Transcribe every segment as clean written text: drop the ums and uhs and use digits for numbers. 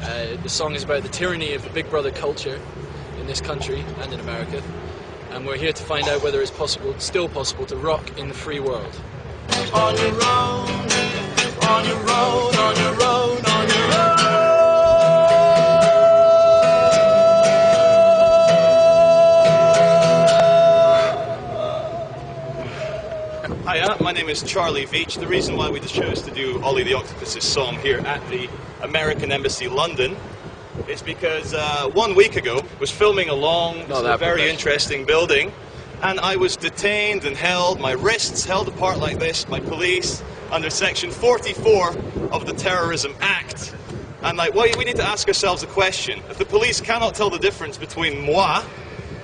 The song is about the tyranny of the Big Brother culture in this country and in America, and we're here to find out whether it's possible, still possible, to rock in the free world. On your own, on your own, on your own, on your own. Hiya, my name is Charlie Veach. The reason why we chose to do Ollie the Octopus's song here at the American Embassy London is because 1 week ago I was filming along a very interesting building, and I was detained and held, my wrists held apart like this by police under section 44 of the Terrorism Act. And we need to ask ourselves a question. If the police cannot tell the difference between moi,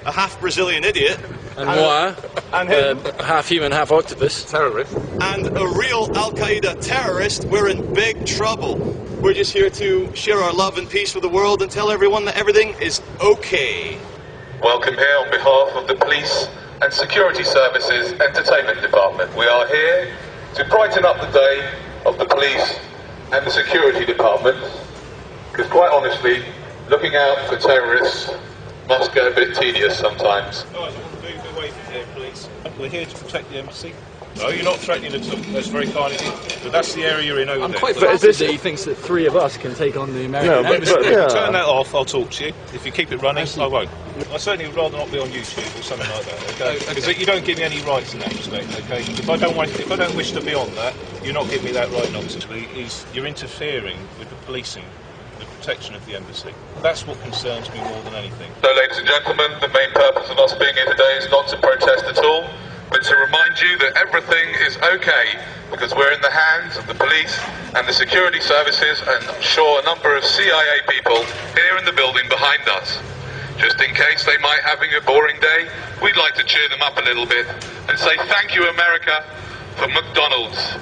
a half Brazilian idiot, And moi, and him, half human, half octopus, terrorist, and a real Al-Qaeda terrorist, we're in big trouble. We're just here to share our love and peace with the world and tell everyone that everything is okay. Welcome here on behalf of the Police and Security Services Entertainment Department. We are here to brighten up the day of the Police and the Security Department, because quite honestly, looking out for terrorists must get a bit tedious sometimes. Move away from here, please. We're here to protect the embassy. No, you're not threatening at all. That's very kind of you. But that's the area you're in over there. I'm quite flattered that he thinks that 3 of us can take on the American embassy. If you turn that off, I'll talk to you. If you keep it running, I won't. I certainly would rather not be on YouTube or something like that, okay? Because you don't give me any rights in that respect, okay? If I don't wish to be on that, you're not giving me that right nonsensely. You're interfering with the policing, the protection of the embassy. That's what concerns me more than anything. So, ladies and gentlemen, the main purpose of us being here today is not to protest at all, but to remind you that everything is okay, because we're in the hands of the police and the security services, and I'm sure a number of CIA people here in the building behind us. Just in case they might having a boring day, we'd like to cheer them up a little bit and say thank you, America, for McDonald's.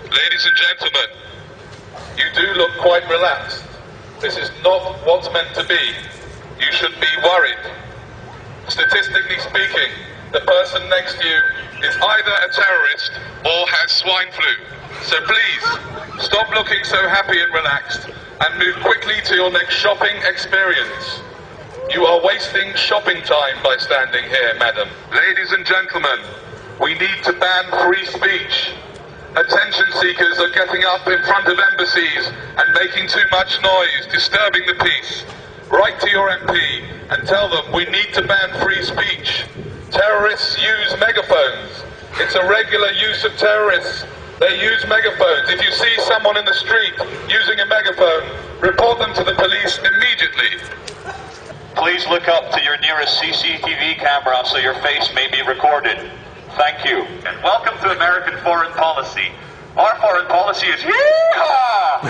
Ladies and gentlemen, you do look quite relaxed. This is not what's meant to be. You should be worried. Statistically speaking, the person next to you is either a terrorist or has swine flu. So please, stop looking so happy and relaxed and move quickly to your next shopping experience. You are wasting shopping time by standing here, madam. Ladies and gentlemen, we need to ban free speech. Attention seekers are getting up in front of embassies and making too much noise, disturbing the peace. Write to your MP and tell them we need to ban free speech. Terrorists use megaphones. It's a regular use of terrorists. They use megaphones. If you see someone in the street using a megaphone, report them to the police immediately. Please look up to your nearest CCTV camera so your face may be recorded. Thank you. And welcome to American foreign policy. Our foreign policy is yee-haw!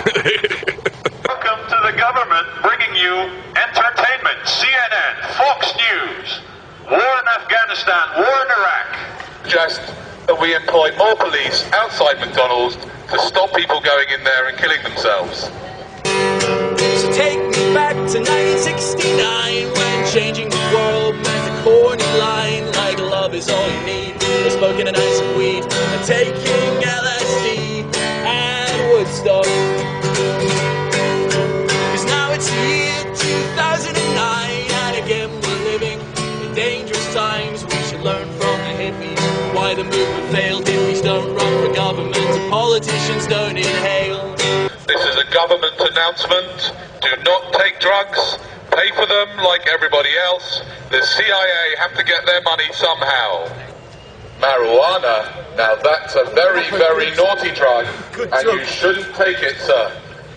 Welcome to the government bringing you entertainment, CNN, Fox News, war in Afghanistan, war in Iraq. Just that we employ more police outside McDonald's to stop people going in there and killing themselves. So take me back to 1969, when changing the world meant a corny line like love is all you need, or smoking an ounce of weed, and taking LSD at Woodstock. Cause now it's the year 2009, and again we're living in dangerous times. We should learn from the hippies why the movement failed. Hippies don't run for government, and politicians don't inhale. This is a government announcement. Do not take drugs. Pay for them like everybody else. The CIA have to get their money somehow. Marijuana, now that's a very, very naughty drug, and you shouldn't take it, sir.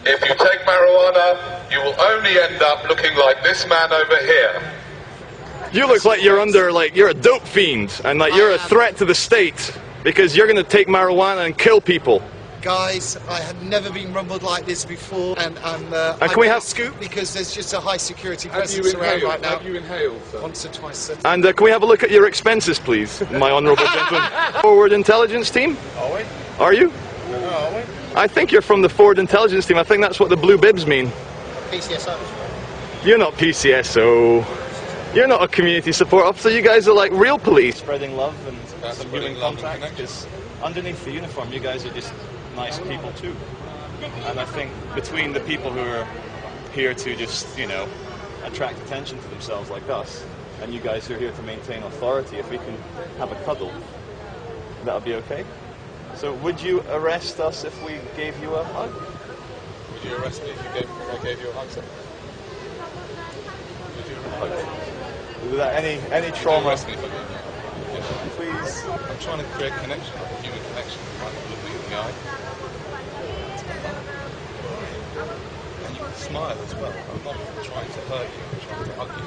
If you take marijuana, you will only end up looking like this man over here. You look like you're you're a dope fiend, and you're a threat to the state, because you're going to take marijuana and kill people. Guys, I have never been rumbled like this before, and I'm can we have scoop because there's just a high security presence around right now. Have you inhaled, sir? Once or twice, sir. And can we have a look at your expenses, please, my honourable gentleman? Forward intelligence team? Are we? Are you? No, are we? I think you're from the forward intelligence team. I think that's what the blue bibs mean. PCSO. You're not PCSO. You're not a community support officer. You guys are like real police. Spreading love and some human contact, because underneath the uniform, you guys are just nice people too. And I think between the people who are here to just, you know, attract attention to themselves like us. And you guys are here to maintain authority. If we can have a cuddle, that would be okay. So would you arrest us if we gave you a hug? Would you arrest me if I gave you a hug, sir? Would you arrest me? Without any trauma? Arrest me if I gave you a hug? Please. I'm trying to create connection, like a human connection. Right? Look me in the eye. And you can smile as well. I'm not trying to hurt you, I'm trying to hug you.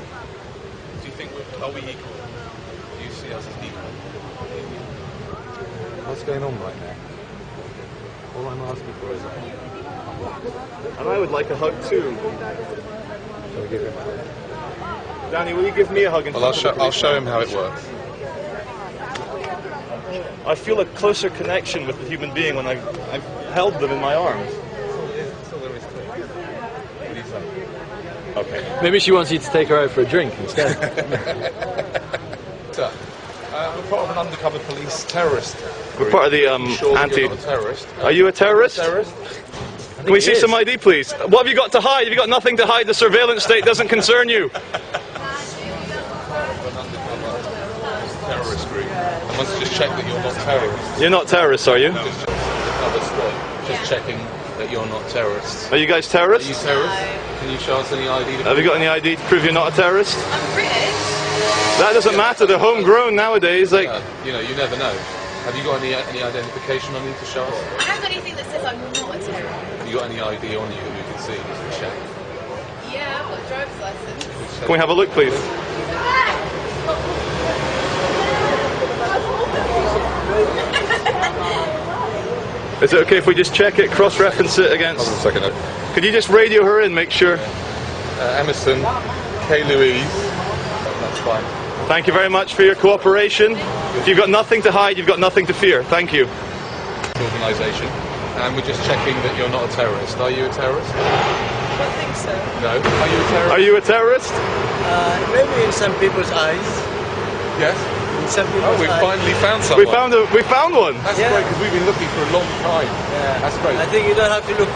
Do you think are we equal? Do you see us as equal? What's going on right now? All I'm asking for is a hug. And I would like a hug too. Shall we give him a hug? Danny, will you give me a hug? Well, I'll show him how it works. I feel a closer connection with the human being when I've held them in my arms. That's all there is to it. What do you say? Okay. Maybe she wants you to take her out for a drink instead. Sir, we're part of an undercover police terrorist. We're part of the Sure that anti. you're not a terrorist. Are you a terrorist? Terrorist? Can we see some ID, please? What have you got to hide? Have you got nothing to hide? The surveillance state doesn't concern you. Terrorist group. I must just check that you're not terrorists. You're not terrorists, are you? Just check undercover squad. Just checking that you're not terrorists. Are you guys Are terrorists? you terrorists? Can you show us any ID? Have you got any ID to prove you're not a terrorist? I'm British. That doesn't matter. They're homegrown nowadays. Like, You know, you never know. Have you got any identification on you to show us? I haven't got anything that says I'm not a terrorist. Have you got any ID on you that we can see just to check? Yeah, I've got a driver's license. can we have a look, please? Is it okay if we just check it, cross-reference it against? Hold on a second. Could you just radio her in, make sure? Emerson, K. Louise. That's fine. Thank you very much for your cooperation. If you've got nothing to hide, you've got nothing to fear. Thank you. Organisation, and we're just checking that you're not a terrorist. Are you a terrorist? I don't think so. No. Are you a terrorist? Are you a terrorist? Maybe in some people's eyes. Yes. In some people's Oh, we've eyes. finally found someone. We found one. That's Yeah. great because we've been looking for a long time. Yeah. That's great. I think you don't have to look,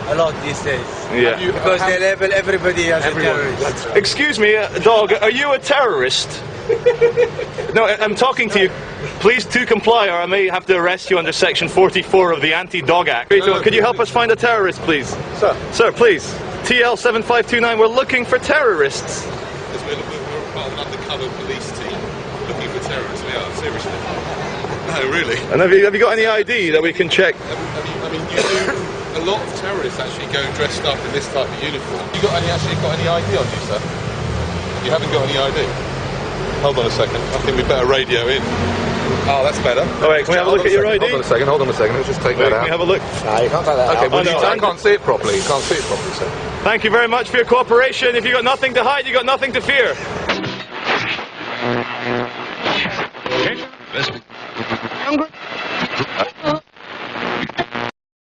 a lot these days. Yeah. Because they label everybody as a terrorist. Excuse me, dog. Are you a terrorist? No, I'm talking to you. Please to comply, or I may have to arrest you under Section 44 of the Anti-Dog Act. Could you help us find a terrorist, please? Sir. Sir, please. TL7529. We're looking for terrorists. We're part of an undercover police team looking for terrorists. We are, seriously. No, really. And have you got any ID that we can check? I mean, you do. A lot of terrorists actually go dressed up in this type of uniform. You got any ID on you, sir? You haven't got any ID. Hold on a second. I think we better radio in. Oh, that's better. All right, can we have a look at your ID? Hold on a second. Let's just take Wait, that can out. we have a look? Nah, you can't take that Okay, out. well, Oh, no, I can't see it properly. You can't see it properly, sir. Thank you very much for your cooperation. If you've got nothing to hide, you've got nothing to fear.